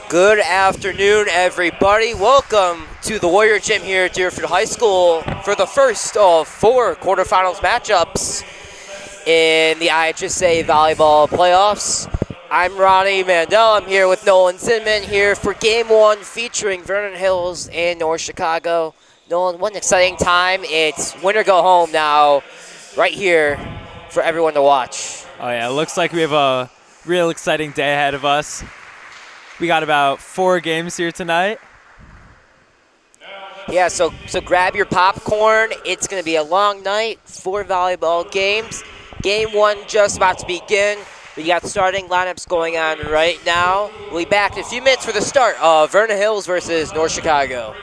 Good afternoon, everybody. Welcome to the Warrior Gym here at Deerfield High School for the first of 4 quarterfinals matchups in the IHSA Volleyball Playoffs. I'm Ronnie Mandel. I'm here with Nolan Zinman here for Game 1 featuring Vernon Hills and North Chicago. Nolan, what an exciting time. It's win or go home now right here for everyone to watch. Oh, yeah. It looks like we have a real exciting day ahead of us. We got about 4 games here tonight. Yeah, so grab your popcorn. It's going to be a long night, 4 volleyball games. Game 1 just about to begin. We got starting lineups going on right now. We'll be back in a few minutes for the start of Vernon Hills versus North Chicago.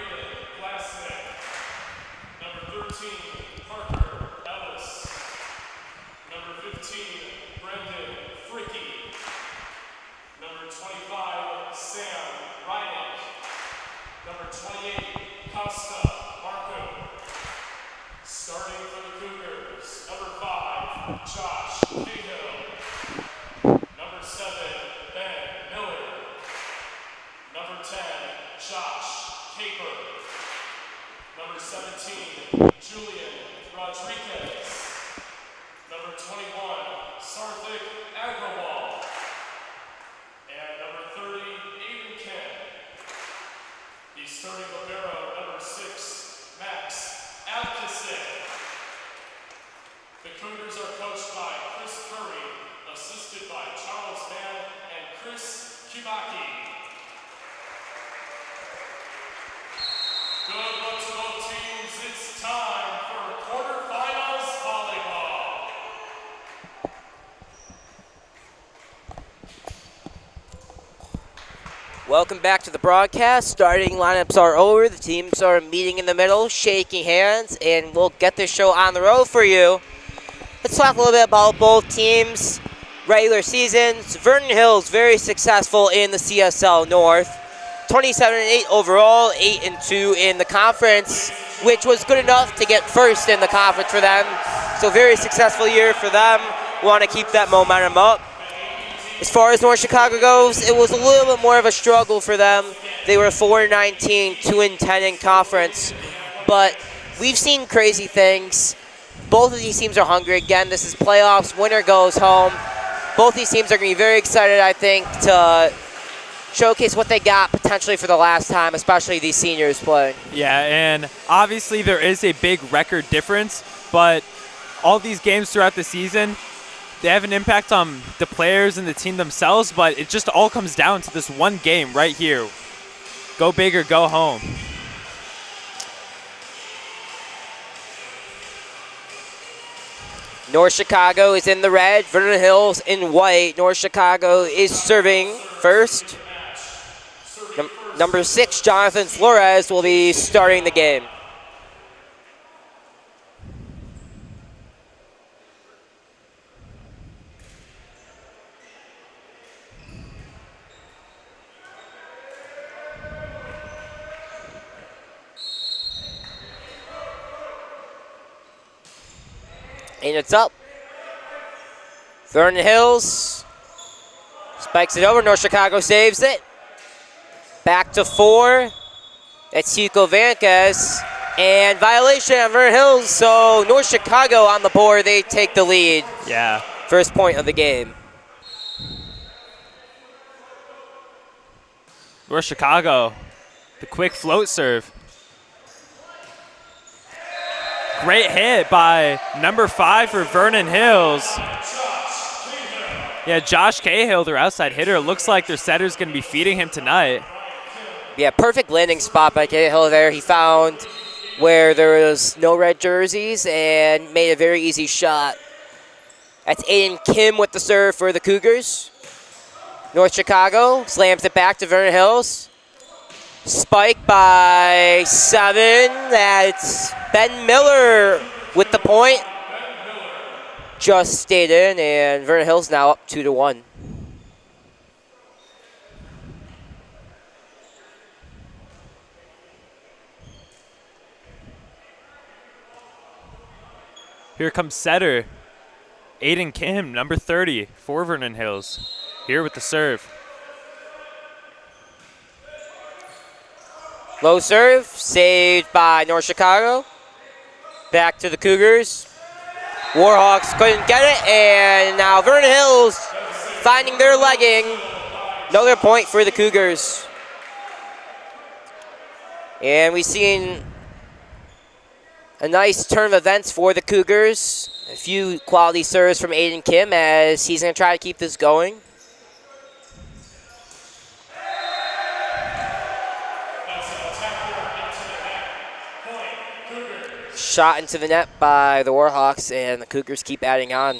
Welcome back to the broadcast. Starting lineups are over. The teams are meeting in the middle, shaking hands, and we'll get this show on the road for you. Let's talk a little bit about both teams' regular seasons. Vernon Hills, very successful in the CSL North. 27-8 overall, 8-2 in the conference, which was good enough to get first in the conference for them. So very successful year for them. We want to keep that momentum up. As far as North Chicago goes, it was a little bit more of a struggle for them. They were 4-19, 2-10 in conference. But we've seen crazy things. Both of these teams are hungry. Again, this is playoffs. Winner goes home. Both these teams are going to be very excited, I think, to showcase what they got potentially for the last time, especially these seniors playing. Yeah, and obviously there is a big record difference, but all these games throughout the season, they have an impact on the players and the team themselves, but it just all comes down to this one game right here. Go big or go home. North Chicago is in the red, Vernon Hills in white. North Chicago is serving first. Number 6, Jonathan Flores, will be starting the game. And it's up. Vernon Hills spikes it over. North Chicago saves it. Back to 4. That's Chico Vanquez. And violation on Vernon Hills. So North Chicago on the board. They take the lead. Yeah. First point of the game. North Chicago, the quick float serve. Great hit by number 5 for Vernon Hills. Yeah, Josh Cahill, their outside hitter. Looks like their setter's going to be feeding him tonight. Yeah, perfect landing spot by Cahill there. He found where there was no red jerseys and made a very easy shot. That's Aiden Kim with the serve for the Cougars. North Chicago slams it back to Vernon Hills. Spike by 7. That's Ben Miller with the point. Just stayed in, and Vernon Hills now up 2-1. Here comes setter Aiden Kim, number 30 for Vernon Hills, here with the serve. Low serve, saved by North Chicago. Back to the Cougars. Warhawks couldn't get it, and now Vernon Hills finding their legging. Another point for the Cougars. And we've seen a nice turn of events for the Cougars. A few quality serves from Aiden Kim as he's going to try to keep this going. Shot into the net by the Warhawks, and the Cougars keep adding on.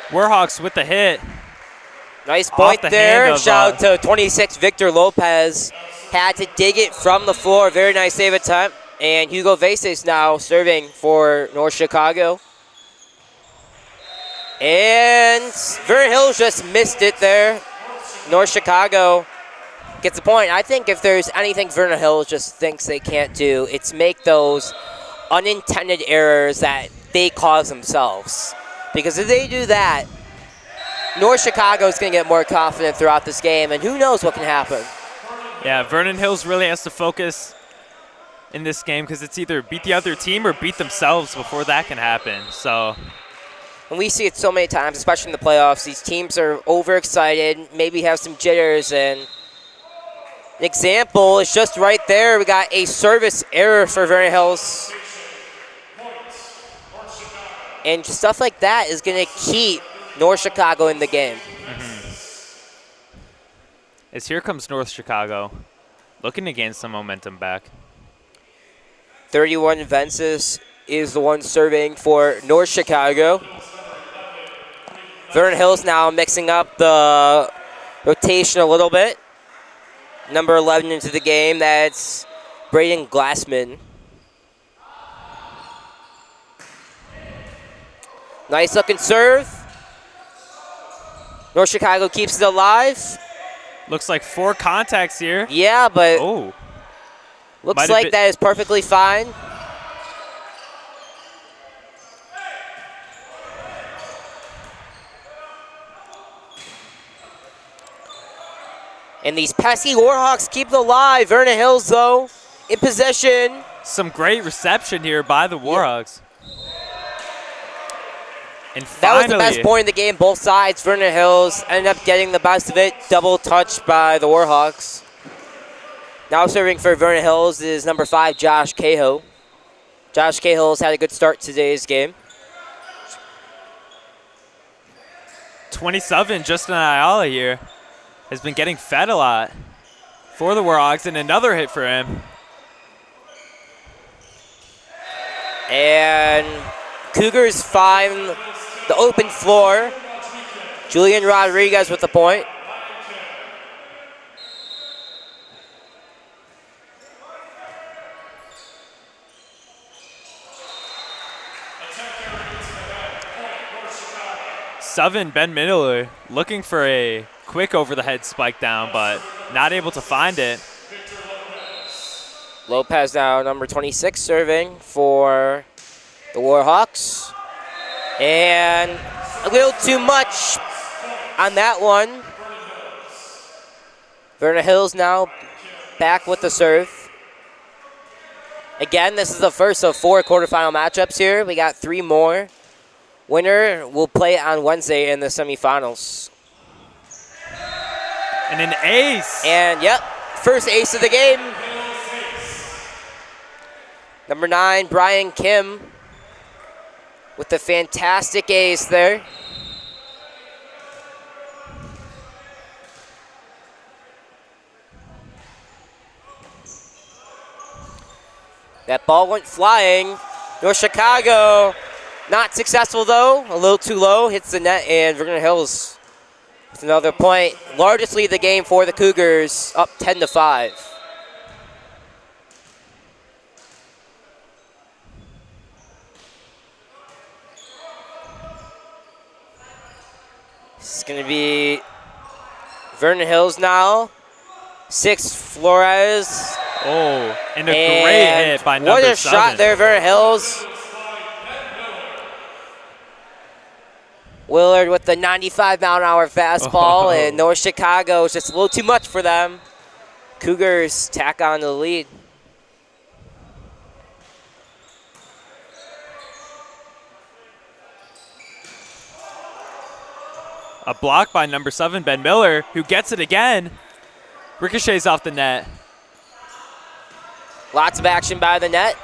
Warhawks with the hit. Nice point the there. hand of, Shout out to 26 Victor Lopez. Had to dig it from the floor. Very nice save attempt. And Hugo Veses now serving for North Chicago. And Vernon Hills just missed it there. North Chicago gets a point. I think if there's anything Vernon Hills just thinks they can't do, it's make those unintended errors that they cause themselves. Because if they do that, North Chicago is going to get more confident throughout this game, and who knows what can happen. Yeah, Vernon Hills really has to focus in this game because it's either beat the other team or beat themselves before that can happen. So, and we see it so many times, especially in the playoffs. These teams are overexcited, maybe have some jitters, and an example is just right there. We got a service error for Vernon Hills. And stuff like that is going to keep North Chicago in the game. As here comes North Chicago, looking to gain some momentum back. 31 Vences is the one serving for North Chicago. Vernon Hills now mixing up the rotation a little bit. Number 11 into the game, that's Braden Glassman. Nice looking serve. North Chicago keeps it alive. Looks like 4 contacts here. Yeah, but looks Might like that is perfectly fine. And these pesky Warhawks keep it alive. Vernon Hills, though, in possession. Some great reception here by the Warhawks. And that was the best point in the game, both sides. Vernon Hills ended up getting the best of it. Double touched by the Warhawks. Now serving for Vernon Hills is number 5, Josh Cahill. Josh Cahill's had a good start to today's game. 27, Justin Ayala here, has been getting fed a lot for the Warhawks, and another hit for him. And Cougars find the open floor. Julian Rodriguez with the point. Seven, Ben Miller looking for a quick over-the-head spike down, but not able to find it. Lopez now, number 26, serving for the Warhawks. And a little too much on that one. Vernon Hills now back with the serve. Again, this is the first of 4 quarterfinal matchups here. We got 3 more. Winner will play on Wednesday in the semifinals. And an ace. And, yep, first ace of the game. Number 9, Brian Kim, with the fantastic ace there. That ball went flying. North Chicago not successful though, a little too low, hits the net, and Vernon Hills with another point. Largest lead of the game for the Cougars, up 10-5. This is going to be Vernon Hills now 6 Flores. Oh, and a great hit by number 7. What a shot there, Vernon Hills. Willard with the 95-mile-an-hour fastball, and North Chicago is just a little too much for them. Cougars tack on the lead. A block by number 7, Ben Miller, who gets it again. Ricochets off the net. Lots of action by the net.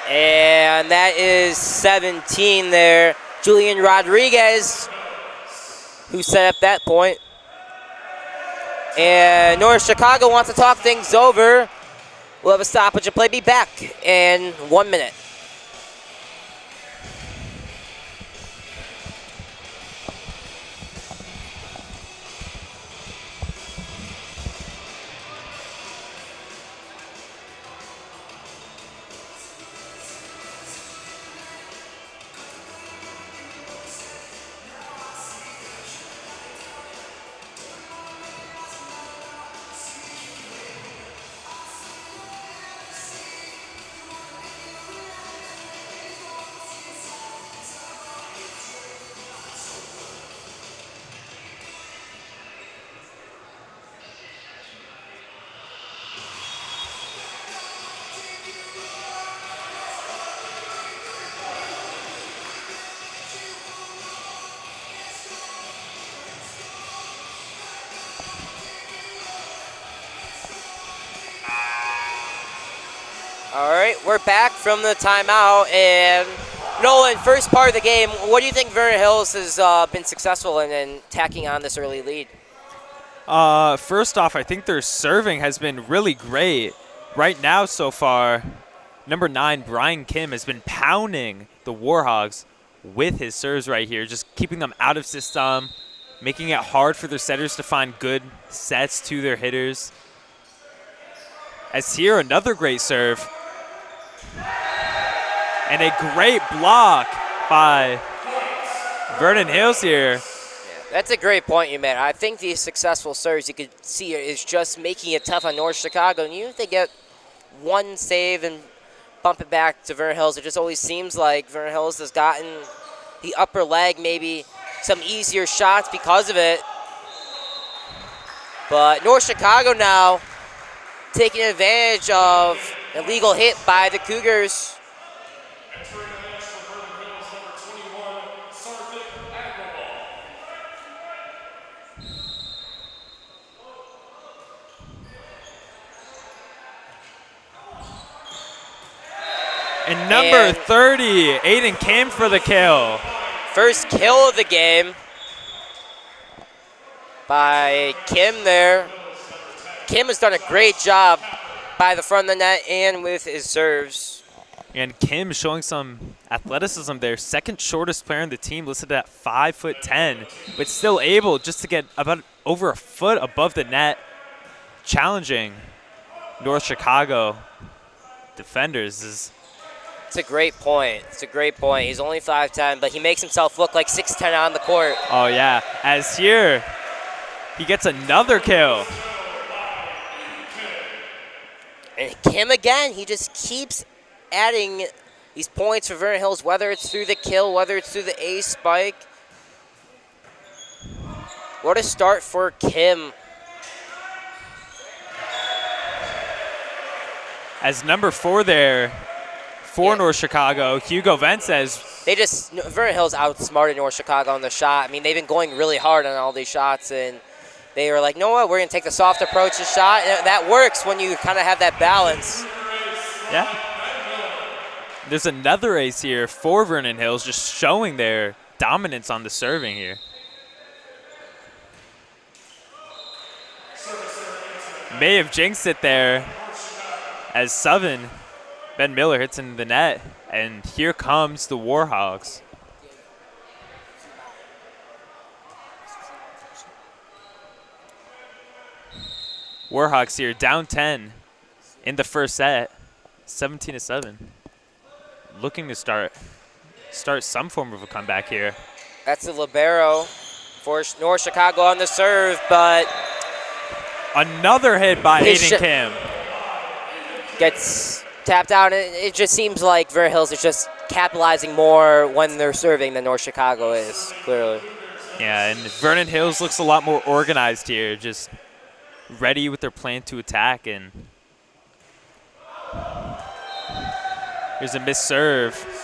And that is 17 there. Julian Rodriguez, who set up that point. And North Chicago wants to talk things over. We'll have a stoppage of play. Be back in 1 minute. All right, we're back from the timeout, and Nolan, first part of the game, what do you think Vernon Hills has been successful in tacking on this early lead? First off, I think their serving has been really great. Right now so far, number 9, Brian Kim, has been pounding the Warhogs with his serves right here, just keeping them out of system, making it hard for their setters to find good sets to their hitters. As here, another great serve. And a great block by Vernon Hills here. Yeah, that's a great point you made. I think these successful serves you could see is just making it tough on North Chicago. And even if they get one save and bump it back to Vernon Hills, it just always seems like Vernon Hills has gotten the upper leg, maybe some easier shots because of it. But North Chicago now taking advantage of an illegal hit by the Cougars. And number 30, Aiden Kim for the kill. First kill of the game by Kim there. Kim has done a great job by the front of the net and with his serves. And Kim showing some athleticism there. Second shortest player on the team, listed at 5'10", but still able just to get about over a foot above the net, challenging North Chicago defenders. It's a great point. It's a great point. He's only 5'10", but he makes himself look like 6'10" on the court. Oh, yeah. As here, he gets another kill. And Kim again, he just keeps adding these points for Vernon Hills, whether it's through the kill, whether it's through the ace spike. What a start for Kim. As number 4 there for North Chicago, Hugo Vent says. Vernon Hills outsmarted North Chicago on the shot. I mean, they've been going really hard on all these shots, and they were like, you know what, we're going to take the soft approach to shot. And that works when you kind of have that balance. Yeah. There's another ace here for Vernon Hills, just showing their dominance on the serving here. May have jinxed it there as Ben Miller hits in the net, and here comes the Warhogs. Warhawks here down 10 in the first set, 17-7. Looking to start some form of a comeback here. That's the libero for North Chicago on the serve, but Another hit by His Aiden Kim. gets tapped out. It just seems like Vernon Hills is just capitalizing more when they're serving than North Chicago is, clearly. Yeah, and Vernon Hills looks a lot more organized here, just ready with their plan to attack. And here's a missed serve.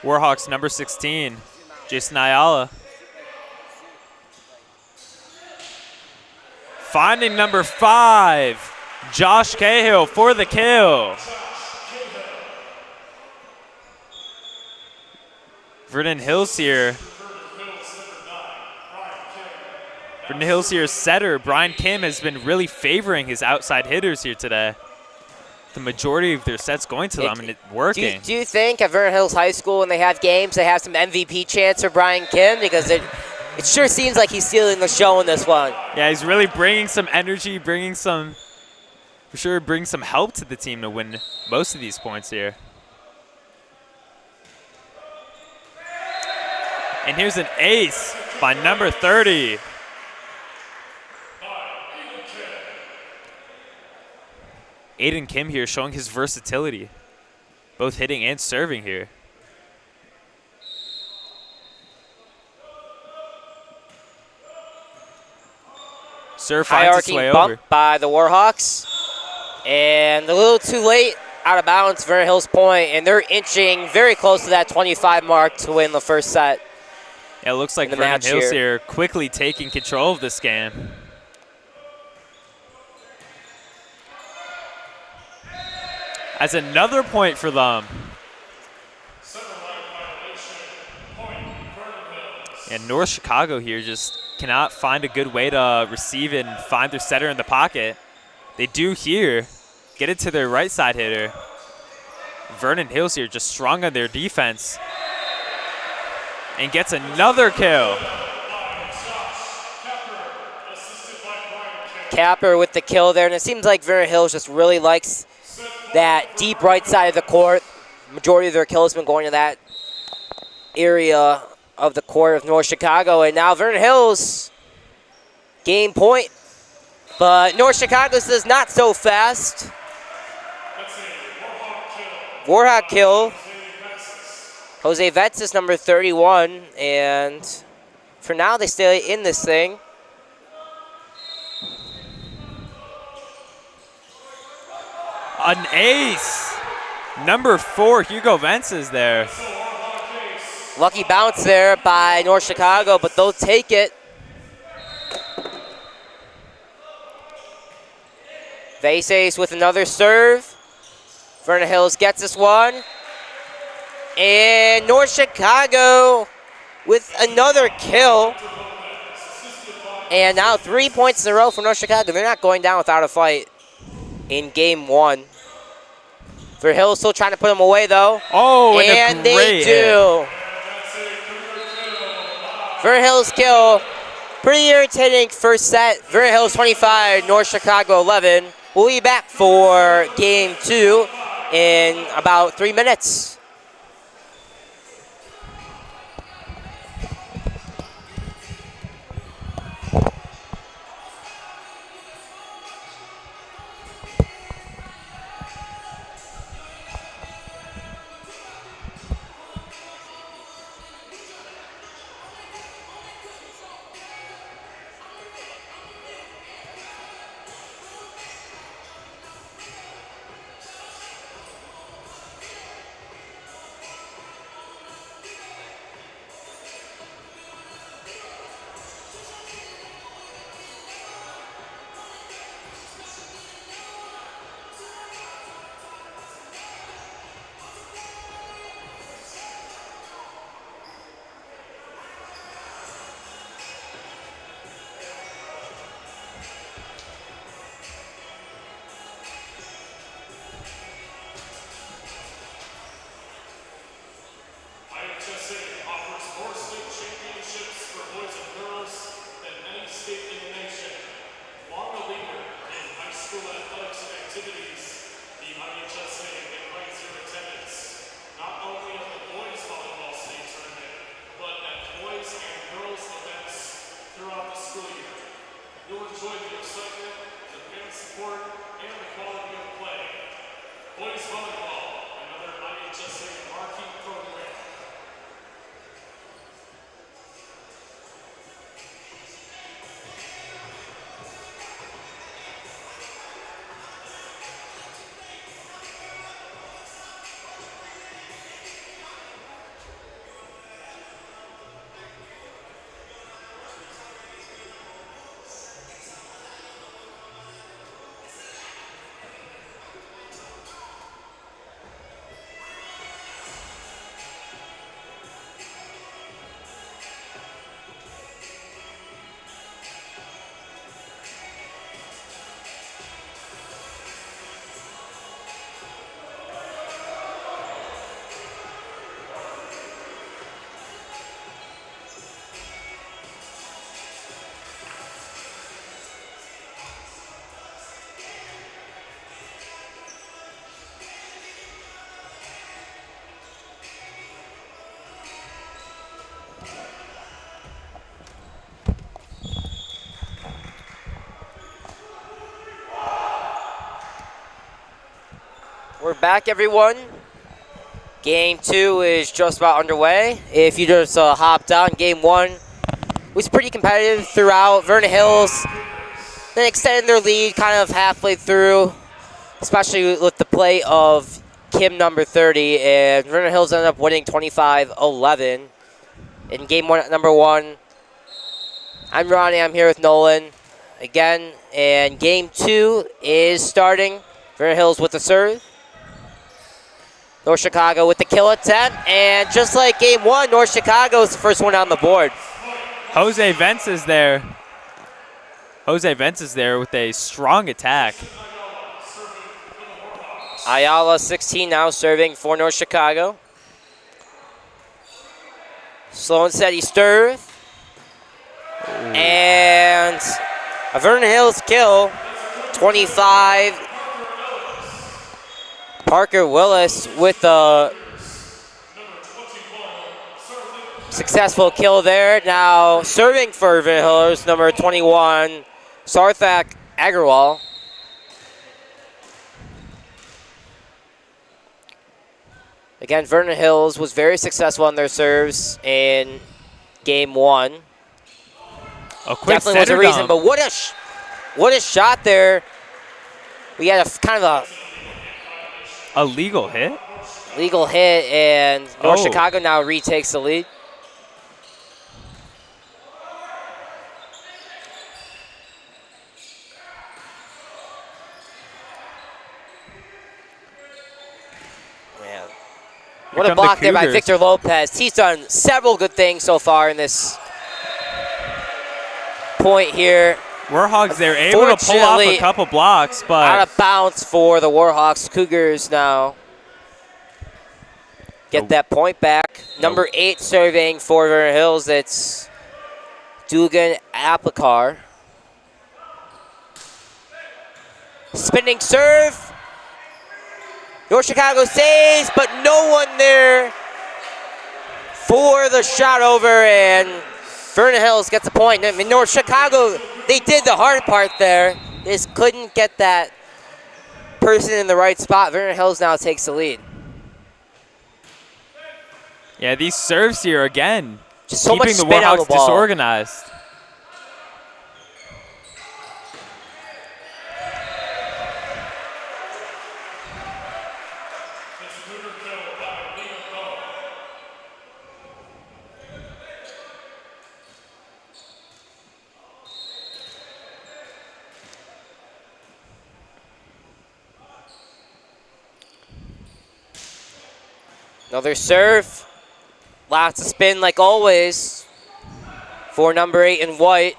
Warhawks number 16, Jason Ayala. Finding number 5, Josh Cahill for the kill. Vernon Hills here. Vernon Hills here's setter, Brian Kim, has been really favoring his outside hitters here today. The majority of their sets going to them, and it's working. Do you think at Vernon Hills High School, when they have games, they have some MVP chance for Brian Kim? Because it sure seems like he's stealing the show in this one. Yeah, he's really bringing some energy, bringing some help to the team to win most of these points here. And here's an ace by number 30. Aiden Kim here showing his versatility, both hitting and serving here. Serve finds its way bump over. By the Warhawks. And a little too late, out of bounds, Vernon Hills point, and they're inching very close to that 25 mark to win the first set. Yeah, it looks like Vernon Hills here quickly taking control of this game. As another point for them. And North Chicago here just cannot find a good way to receive and find their setter in the pocket. They do here get it to their right side hitter. Vernon Hills here just strong on their defense and gets another kill. Capper with the kill there, and it seems like Vernon Hills just really likes that deep right side of the court. Majority of their kills have been going to that area of the court of North Chicago, and now Vernon Hills game point, but North Chicago says not so fast. Warhawk kill. Jose Vetsis, number 31, and for now they stay in this thing. An ace. Number 4, Hugo Vence is there. Lucky bounce there by North Chicago, but they'll take it. Veses with another serve. Vernon Hills gets this one. And North Chicago with another kill. And now 3 points in a row for North Chicago. They're not going down without a fight in game 1. Vernon Hills still trying to put them away, though. Oh, and a they great do. hit. Vernon Hills kill. Pretty irritating first set. Vernon Hills 25, North Chicago 11. We'll be back for game 2 in about 3 minutes. Boys volleyball, another IHSA marquee program. We're back, everyone. Game 2 is just about underway. If you just hopped on, Game 1 was pretty competitive throughout. Vernon Hills then extended their lead kind of halfway through, especially with the play of Kim, number 30, and Vernon Hills ended up winning 25-11 in Game 1 at number 1. I'm Ronnie. I'm here with Nolan again, and Game 2 is starting. Vernon Hills with the serve. North Chicago with the kill attempt, and just like Game 1, North Chicago is the first one on the board. Jose Vence is there. Jose Vence is there with a strong attack. Ayala, 16, now serving for North Chicago. Slow and steady serve. And a Vernon Hills kill, 25. Parker Willis with a successful kill there. Now serving for Vernon Hills, number 21, Sarthak Agarwal. Again, Vernon Hills was very successful on their serves in Game 1. A quick Definitely was a center reason, dump. but what a shot there. We had a kind of A legal hit? legal hit, and North Oh. Chicago now retakes the lead. Man. What a come the block there by Cougars. Victor Lopez. He's done several good things so far in this point here. Warhawks, they're able to pull off a Unfortunately, couple blocks, Out but of bounds for the Warhawks. Cougars now get that point back. Number 8 serving for Vernon Hills. It's Dugan Applicar. Spinning serve. North Chicago saves, but no one there for the shot over, and Vernon Hills gets a point. I mean, North Chicago, they did the hard part there. They just couldn't get that person in the right spot. Vernon Hills now takes the lead. yeah, these serves here again, Just so much keeping the spin on the Warhawks ball. disorganized. Another serve. Lots of spin like always for number 8 in white.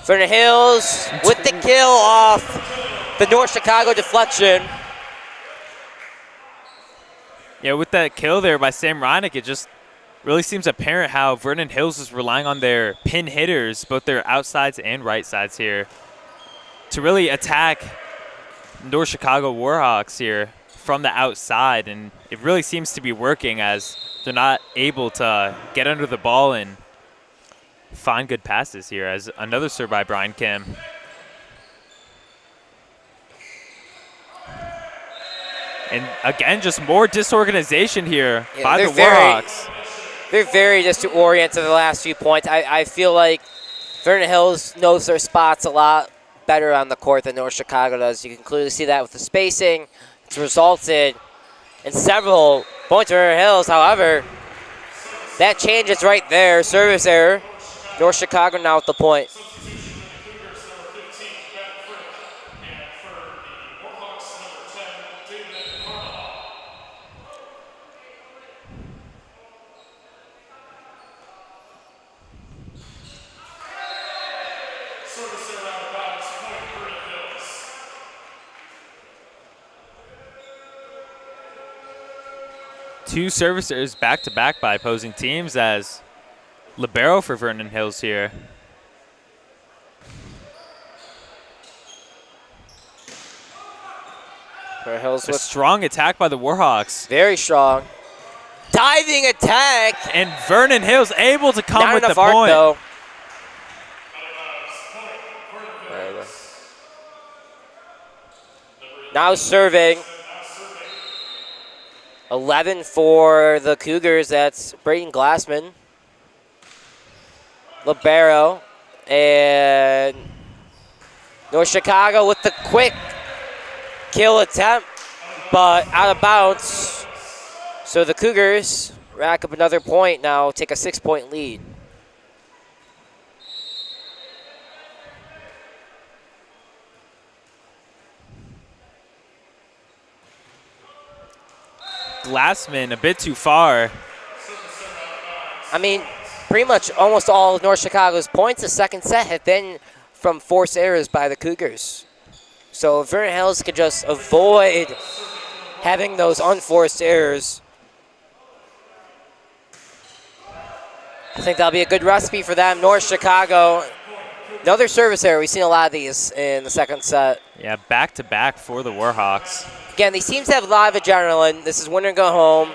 Vernon Hills with the kill off the North Chicago deflection. Yeah, with that kill there by Sam Ronick, it just really seems apparent how Vernon Hills is relying on their pin hitters, both their outsides and right sides here, to really attack North Chicago Warhawks here from the outside. And it really seems to be working as they're not able to get under the ball and find good passes here, as another serve by Brian Kim. And again, just more disorganization here Yeah, by the they're very- Warhawks. They're very disoriented the last few points. I feel like Vernon Hills knows their spots a lot better on the court than North Chicago does. You can clearly see that with the spacing. It's resulted in several points for Vernon Hills. However, that changes right there. Service error. North Chicago now with the point. Two servicers back-to-back by opposing teams as libero for Vernon Hills here. Vernon Hills A with strong attack by the Warhawks. very strong. Diving attack. And Vernon Hills able to come Not with enough the arc, point. though. Now serving. 11 for the Cougars. That's Braden Glassman. Libero. And North Chicago with the quick kill attempt, but out of bounds. So the Cougars rack up another point now, take a 6-point lead. Glassman a bit too far. I mean, pretty much almost all of North Chicago's points the second set have been from forced errors by the Cougars. So if Vernon Hills could just avoid having those unforced errors, I think that'll be a good recipe for them. North Chicago, another service error. We've seen a lot of these in the second set. Yeah, back-to-back for the Warhawks. Again, these teams have a lot of adrenaline. This is win or go home.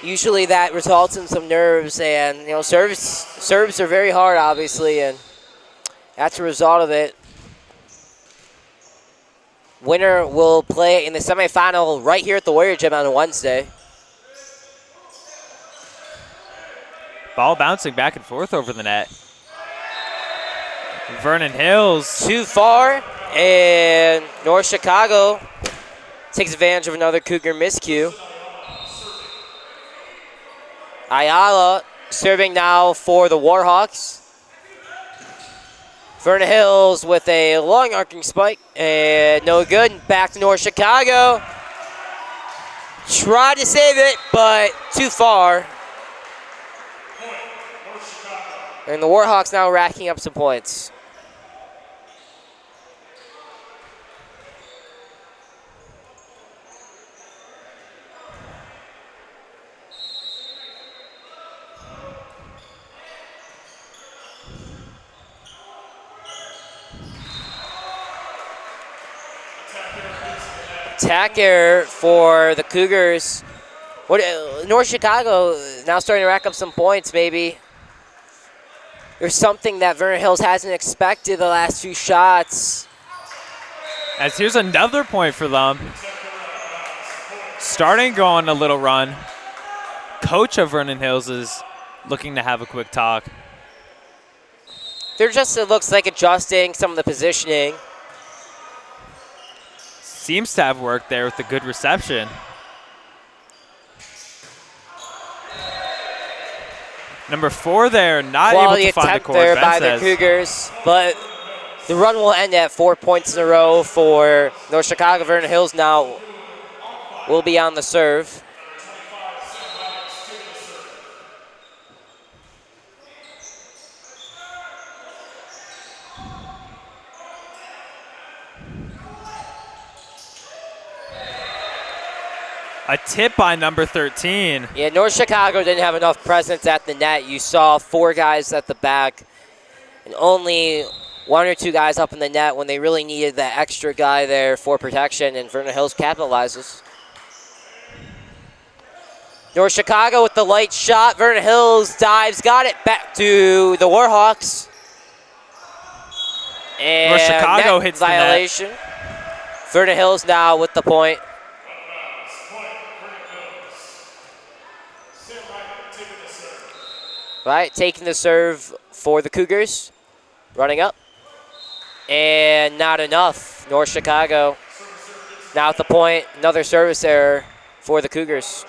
Usually that results in some nerves, and serves are very hard, obviously, and that's a result of it. Winner will play in the semifinal right here at the Warrior Gym on Wednesday. Ball bouncing back and forth over the net. Vernon Hills. Too far, and North Chicago takes advantage of another Cougar miscue. Ayala serving now for the Warhawks. Vernon Hills with a long arcing spike, and no good. Back to North Chicago. Tried to save it, but too far. And the Warhawks now racking up some points. Attack error for the Cougars. North Chicago now starting to rack up some points, maybe. There's something that Vernon Hills hasn't expected the last few shots. As here's another point for them. Starting going a little run. Coach of Vernon Hills is looking to have a quick talk. They're just, it looks like, adjusting some of the positioning. Seems to have worked there with a good reception. Number 4 there, not Quality able to find the attempt court. there Ben by the says. Cougars, but the run will end at 4 points in a row for North Chicago. Vernon Hills now will be on the serve. A tip by number 13. Yeah, North Chicago didn't have enough presence at the net. You saw 4 guys at the back and only 1 or 2 guys up in the net when they really needed that extra guy there for protection, and Vernon Hills capitalizes. North Chicago with the light shot. Vernon Hills dives, got it back to the Warhawks. And North Chicago net hits the net. violation. Vernon Hills now with the point. Right, taking the serve for the Cougars. Running up. And not enough. North Chicago now at the point. Another service error for the Cougars.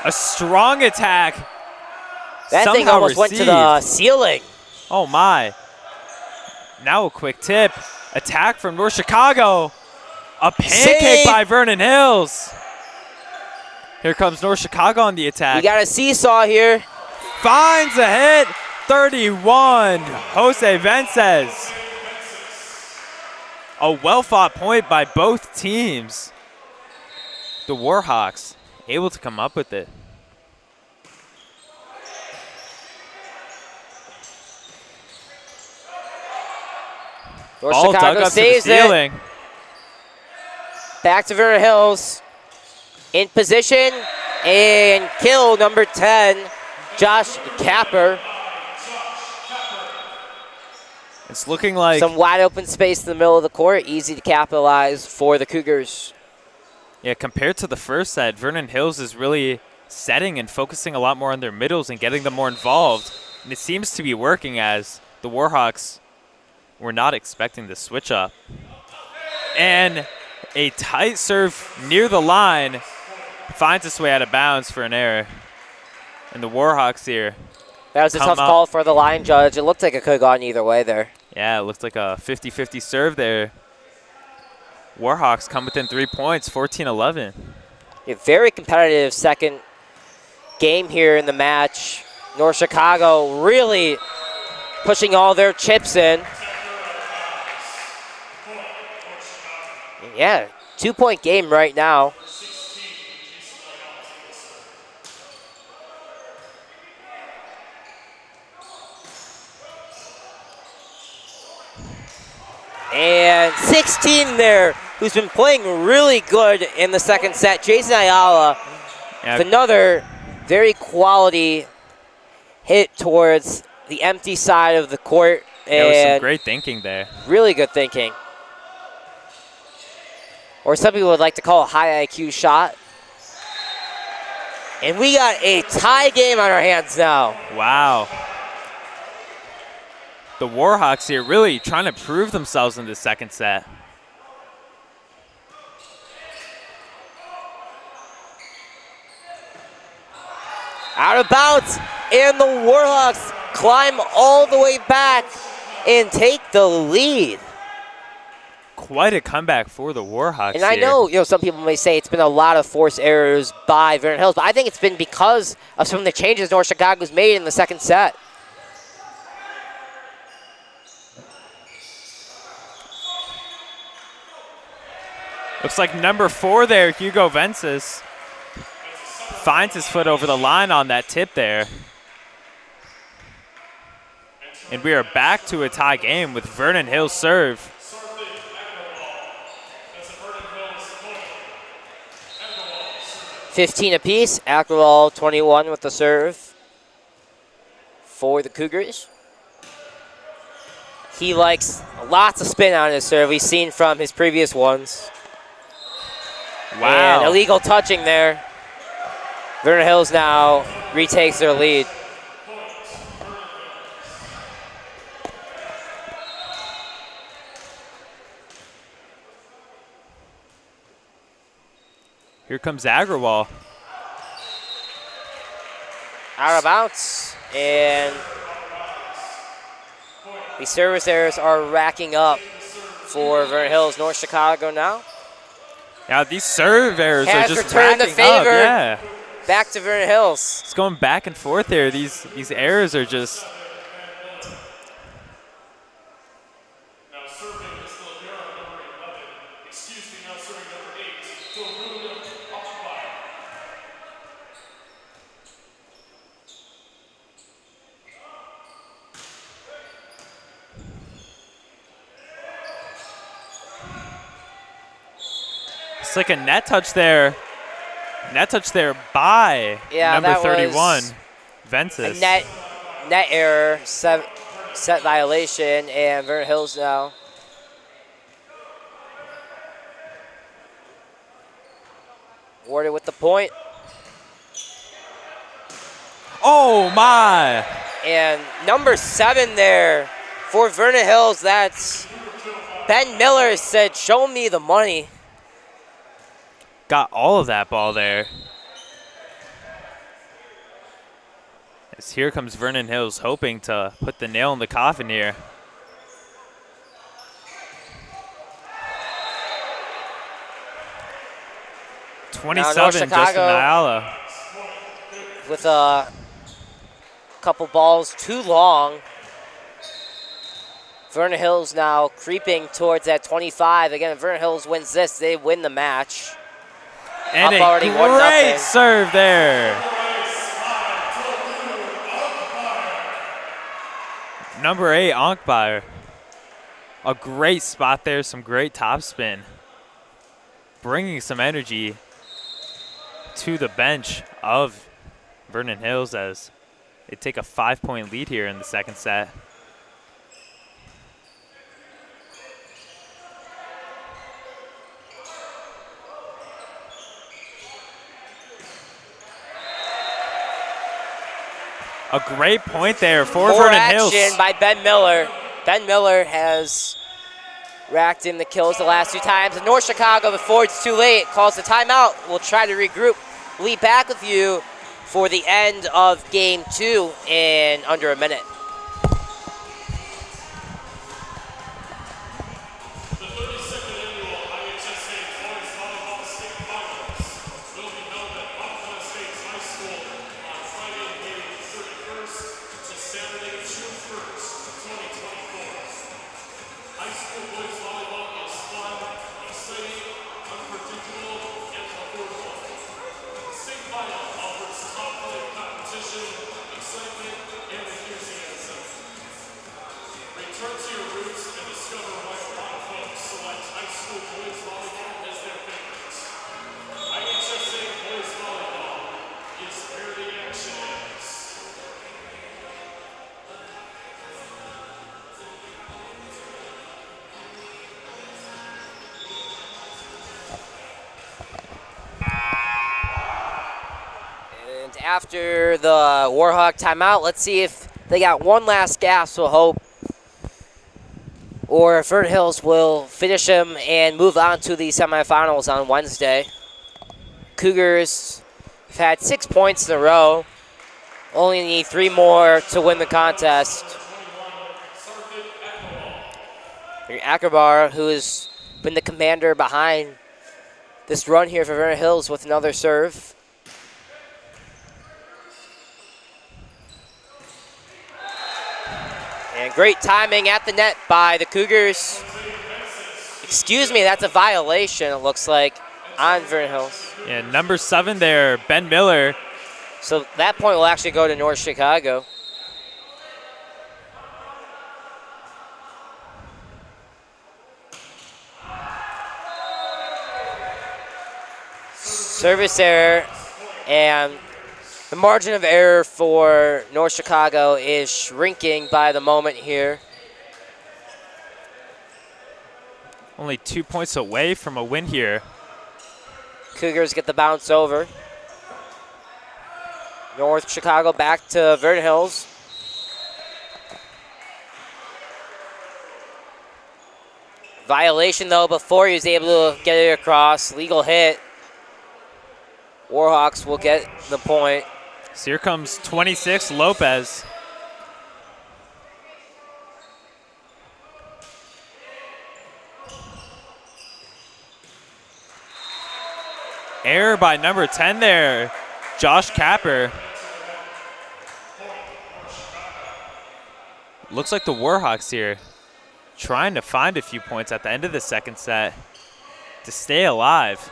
A strong attack. That thing Somehow almost went to the received. ceiling. Oh my. Now a quick tip. Attack from North Chicago. A pancake Save. by Vernon Hills. Here comes North Chicago on the attack. We got a seesaw here. Finds a hit. 31. Jose Vences. A well-fought point by both teams. The Warhawks able to come up with it. North Ball dug Chicago up to the saves it. ceiling. Back to Vernon Hills. In position. And kill number 10, Josh Capper. It's looking like Some wide open space in the middle of the court. Easy to capitalize for the Cougars. yeah, compared to the first set, Vernon Hills is really setting and focusing a lot more on their middles and getting them more involved. And it seems to be working as the Warhawks were not expecting the switch up. And a tight serve near the line finds its way out of bounds for an error. And the Warhawks here. That was a Come tough up. call for the line judge. It looked like it could have gone either way there. Yeah, it looks like a 50-50 serve there. Warhawks come within 3 points, 14-11. A very competitive second game here in the match. North Chicago really pushing all their chips in. Yeah, 2-point game right now. And 16 there, who's been playing really good in the second set. Jason Ayala, Yeah, with another very quality hit towards the empty side of the court. there was some And great thinking there. really good thinking. Or some people would like to call a high IQ shot. And we got a tie game on our hands now. Wow. The Warhawks here really trying to prove themselves in the second set. Out of bounds, and the Warhawks climb all the way back and take the lead. Quite a comeback for the Warhawks And I here. know, some people may say it's been a lot of forced errors by Vernon Hills, but I think it's been because of some of the changes North Chicago's made in the second set. Looks like number 4 there, Hugo Vences, finds his foot over the line on that tip there. And we are back to a tie game with Vernon Hills serve. 15 apiece. Ackerwall 21 with the serve for the Cougars. He likes lots of spin on his serve. We've seen from his previous ones. Wow. And illegal touching there. Vernon Hills now retakes their lead. Here comes Agrawal. Out of bounds. And the service errors are racking up for Vernon Hills. North Chicago now. Now these serve errors Has are just returned the racking up. favor. Yeah. Back to Vernon Hills. It's going back and forth here. These errors are just Now serving is still here on number 11. Excuse me, now serving number 8. So William occupied. it's like a net touch there. Net touch there by Yeah, number that 31. was Ventus. Net error, set violation, and Vernon Hills now. Awarded with the point. Oh, my. And number 7 there for Vernon Hills, that's Ben Miller said, show me the money. Got all of that ball there. As here comes Vernon Hills hoping to put the nail in the coffin here. Now 27, North Justin Chicago Ayala. with a couple balls too long. Vernon Hills now creeping towards that 25. Again, if Vernon Hills wins this, they win the match. And Up a already great 1-0. serve there. Number 8, Ankbar. A great spot there, some great topspin. Bringing some energy to the bench of Vernon Hills as they take a 5-point lead here in the second set. A great point there for More Vernon Hills. action by Ben Miller. Ben Miller has racked in the kills the last 2 times. And North Chicago, before it's too late, calls the timeout. We'll try to regroup. We'll be back with you for the end of game 2 in under a minute. The 32nd annual IHSA Boys Volleyball State Finals will be held at Buffalo State High School on Friday, May 31st to Saturday, June 1st, 2024. High school boys volleyball is fun, exciting, unpredictable, and affordable. The state final offers top-level competition, excitement, and enthusiasm. Return to your roots and discover why a lot of folks select high school boys volleyball as their favorite. IHSA boys volleyball is where the action is. And after the Warhawk timeout, let's see if they got one last gasp of hope, or if Vernon Hills will finish them and move on to the semifinals on Wednesday. Cougars have had 6 points in a row. Only need 3 more to win the contest. Akbar, who has been the commander behind this run here for Vernon Hills, with another serve. And great timing at the net by the Cougars. Excuse me, that's a violation, it looks like, on Vernon Hills. Yeah, number 7 there, Ben Miller. So that point will actually go to North Chicago. Service error, and the margin of error for North Chicago is shrinking by the moment here. Only 2 points away from a win here. Cougars get the bounce over. North Chicago back to Vernon Hills. Violation though before he was able to get it across. Legal hit. Warhawks will get the point. So here comes 26, Lopez. Error by number 10 there, Josh Capper. Looks like the Warhawks here trying to find a few points at the end of the second set to stay alive.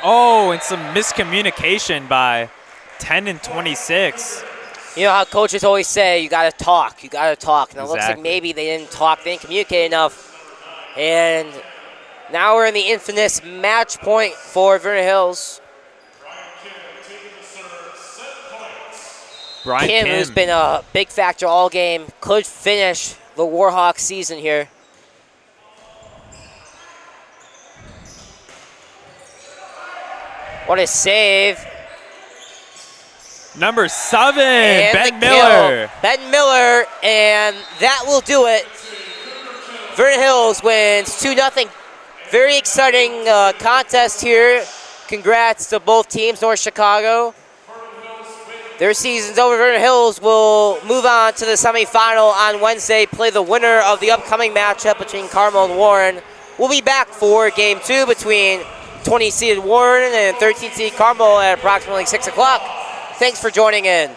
Oh, and some miscommunication by 10 and 26. You know how coaches always say, you gotta talk, you gotta talk. And it looks like Exactly. maybe they didn't talk, they didn't communicate enough. And now we're in the infamous match point for Vernon Hills. Brian Kim, who's been a big factor all game, could finish the Warhawks season here. What a save. Number 7, And Ben the Miller. kill. Ben Miller, and that will do it. Vernon Hills wins 2-0. Very exciting contest here. Congrats to both teams, North Chicago. Their season's over. Vernon Hills will move on to the semifinal on Wednesday, play the winner of the upcoming matchup between Carmel and Warren. We'll be back for Game 2 between 20-seeded Warren and 13-seed Carmel at approximately 6 o'clock. Thanks for joining in.